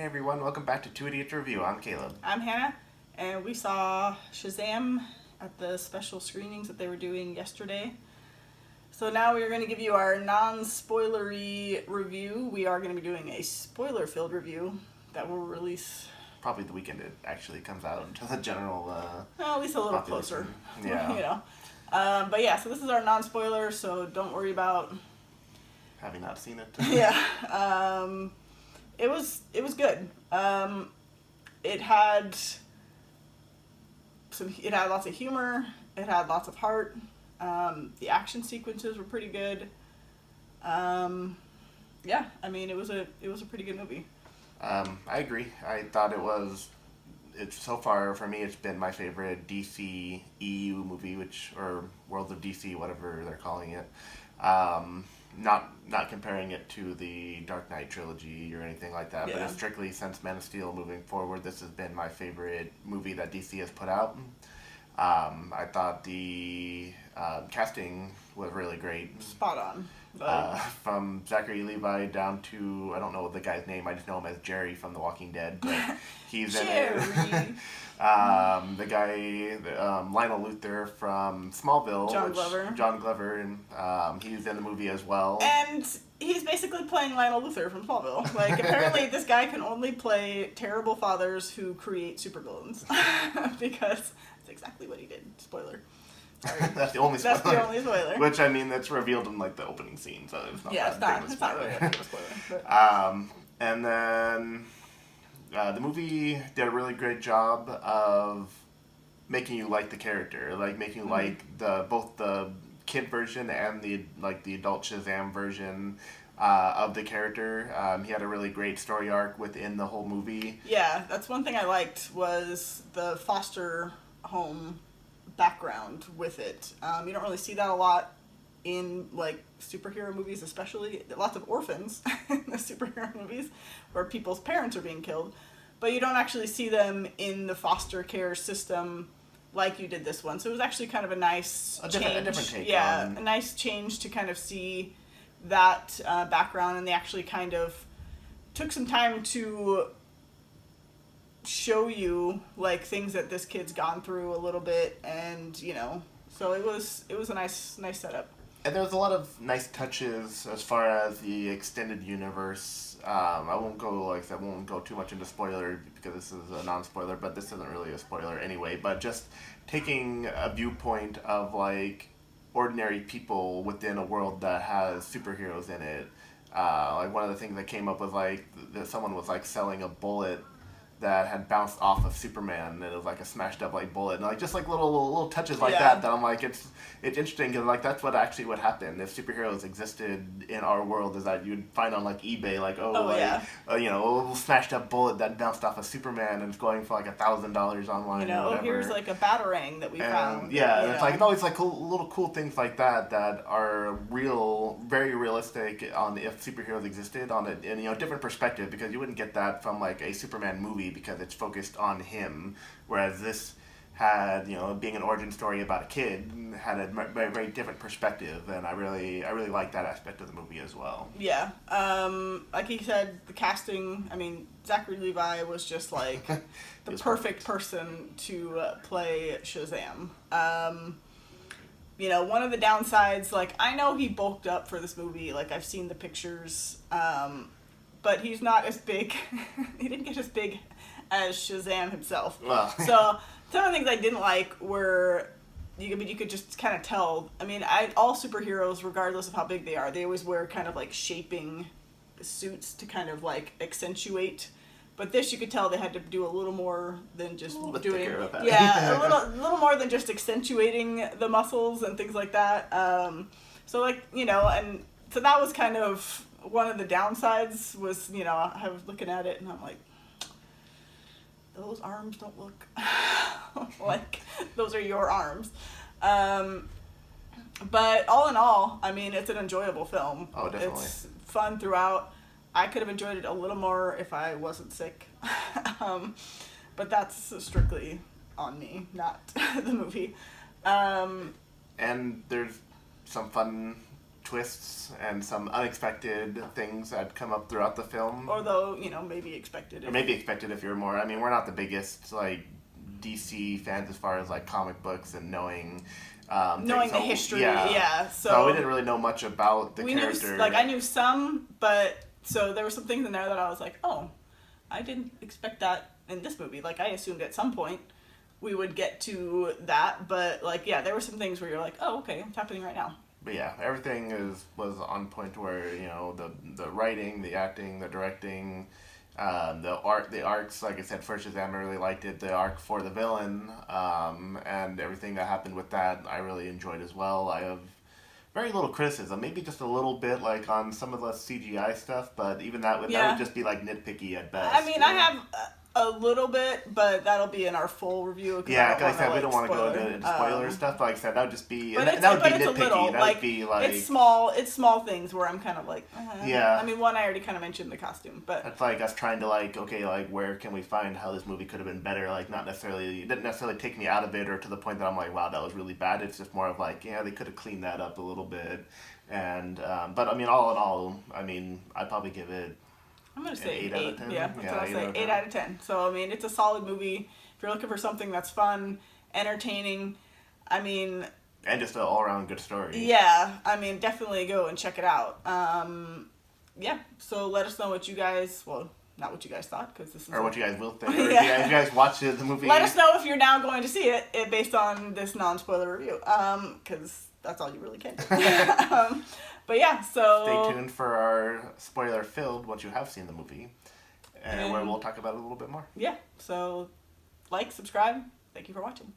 Hey everyone, welcome back to Two Idiots Review. I'm Caleb. I'm Hannah, and we saw Shazam at the special screenings that they were doing yesterday. So now we are going to give you our non-spoilery review. We are going to be doing a spoiler-filled review that will release... Probably the weekend it actually comes out into the general well, at least a little population. closer. Yeah. You know. But yeah, so this is our non-spoiler, so don't worry about... Having not seen it. Yeah. It was good. It had lots of humor. It had lots of heart. The action sequences were pretty good. Yeah, I mean it was a pretty good movie. I agree. I thought it's so far for me it's been my favorite DC EU movie, or World of DC, whatever they're calling it. Not comparing it to the Dark Knight trilogy or anything like that, but it's strictly since Man of Steel moving forward, this has been my favorite movie that DC has put out. I thought the casting was really great. Spot on. From Zachary Levi down to, I don't know the guy's name, I just know him as Jerry from The Walking Dead, but he's in it. The guy, Lionel Luthor from Smallville. John Glover, and he's in the movie as well. And he's basically playing Lionel Luthor from Smallville. Like, apparently this guy can only play terrible fathers who create supervillains. Because that's exactly what he did. Spoiler. Sorry. That's the only spoiler. That's the only spoiler. Which, I mean, that's revealed in, like, the opening scene, so it's not it's not really a spoiler. But. And then... the movie did a really great job of making you like the character, like making you like both the kid version and the adult Shazam version of the character. He had a really great story arc within the whole movie. Yeah, that's one thing I liked was the foster home background with it. You don't really see that a lot in like superhero movies, especially lots of orphans in the superhero movies where people's parents are being killed, but you don't actually see them in the foster care system like you did this one. So it was actually kind of a nice change. A different take. Yeah, a nice change to kind of see that background, and they actually kind of took some time to show you like things that this kid's gone through a little bit, and so it was a nice setup. And there's a lot of nice touches as far as the extended universe. I won't go too much into spoiler because this is a non-spoiler, but this isn't really a spoiler anyway. But just taking a viewpoint of like ordinary people within a world that has superheroes in it. Like one of the things that came up was like that someone was like selling a bullet that had bounced off of Superman, and it was like a smashed up like bullet, and like just like little touches like that I'm like it's interesting because like that's what happened if superheroes existed in our world, is that you'd find on like eBay like a little smashed up bullet that bounced off of Superman and it's going for like $1,000 online. Here's like a batarang that we found. Yeah, it's like always like little cool things like that are real, very realistic on if superheroes existed on it in different perspective, because you wouldn't get that from like a Superman movie because it's focused on him, whereas this had, being an origin story about a kid, had a very, very different perspective, and I really like that aspect of the movie as well. Yeah, like he said, the casting, I mean, Zachary Levi was just like the perfect person to play Shazam. One of the downsides, like, I know he bulked up for this movie, like, I've seen the pictures, but he's not as big, he didn't get as big as Shazam himself. Well. So some of the things I didn't like were you could just kind of tell. I mean, all superheroes, regardless of how big they are, they always wear kind of like shaping suits to kind of like accentuate. But this, you could tell they had to do a little more than just doing. Yeah, a little more than just accentuating the muscles and things like that. So like and so that was kind of one of the downsides. Was I was looking at it and I'm like, those arms don't look like those are your arms. But all in all, I mean, it's an enjoyable film. Oh, definitely. It's fun throughout. I could have enjoyed it a little more if I wasn't sick. But that's strictly on me, not the movie. And there's some fun twists and some unexpected things that come up throughout the film. Although, maybe expected. Or maybe expected if you're more. I mean, we're not the biggest like DC fans as far as like comic books and knowing knowing the history. Yeah. So we didn't really know much about the character. I knew some, but so there were some things in there that I was like, oh, I didn't expect that in this movie. Like I assumed at some point we would get to that, but like there were some things where you're like, oh, okay, it's happening right now. But yeah, everything was on point where the writing, the acting, the directing, the arcs. Like I said, for Shazam, I really liked it. The arc for the villain, and everything that happened with that, I really enjoyed as well. I have very little criticism, maybe just a little bit like on some of the CGI stuff, but even that would just be like nitpicky at best. I mean, I have a little bit, but that'll be in our full review. Yeah, like I said, we don't want to go into spoiler stuff. But like I said, that would just be that would be nitpicky. That would be like it's small things where I'm kind of like yeah. I mean, one I already kind of mentioned the costume, but it's like us trying to where can we find how this movie could have been better? Like not necessarily, it didn't necessarily take me out of it or to the point that I'm like, wow, that was really bad. It's just more of like, yeah, they could have cleaned that up a little bit. And but I mean, all in all, I mean, I'd probably give it. I'm going to say 8 out of 10. Yeah, that's what I'll say. 8 out of 10. So, I mean, it's a solid movie. If you're looking for something that's fun, entertaining, I mean... And just an all-around good story. Yeah, I mean, definitely go and check it out. Yeah, so let us know what you guys... Well, not what you guys thought, because this is... Or what you guys will think. Or if you guys watched the movie... Let us know if you're now going to see it based on this non-spoiler review, because that's all you really can do. But yeah, so... Stay tuned for our spoiler-filled, once you have seen the movie, and where we'll talk about it a little bit more. Yeah, so like, subscribe. Thank you for watching.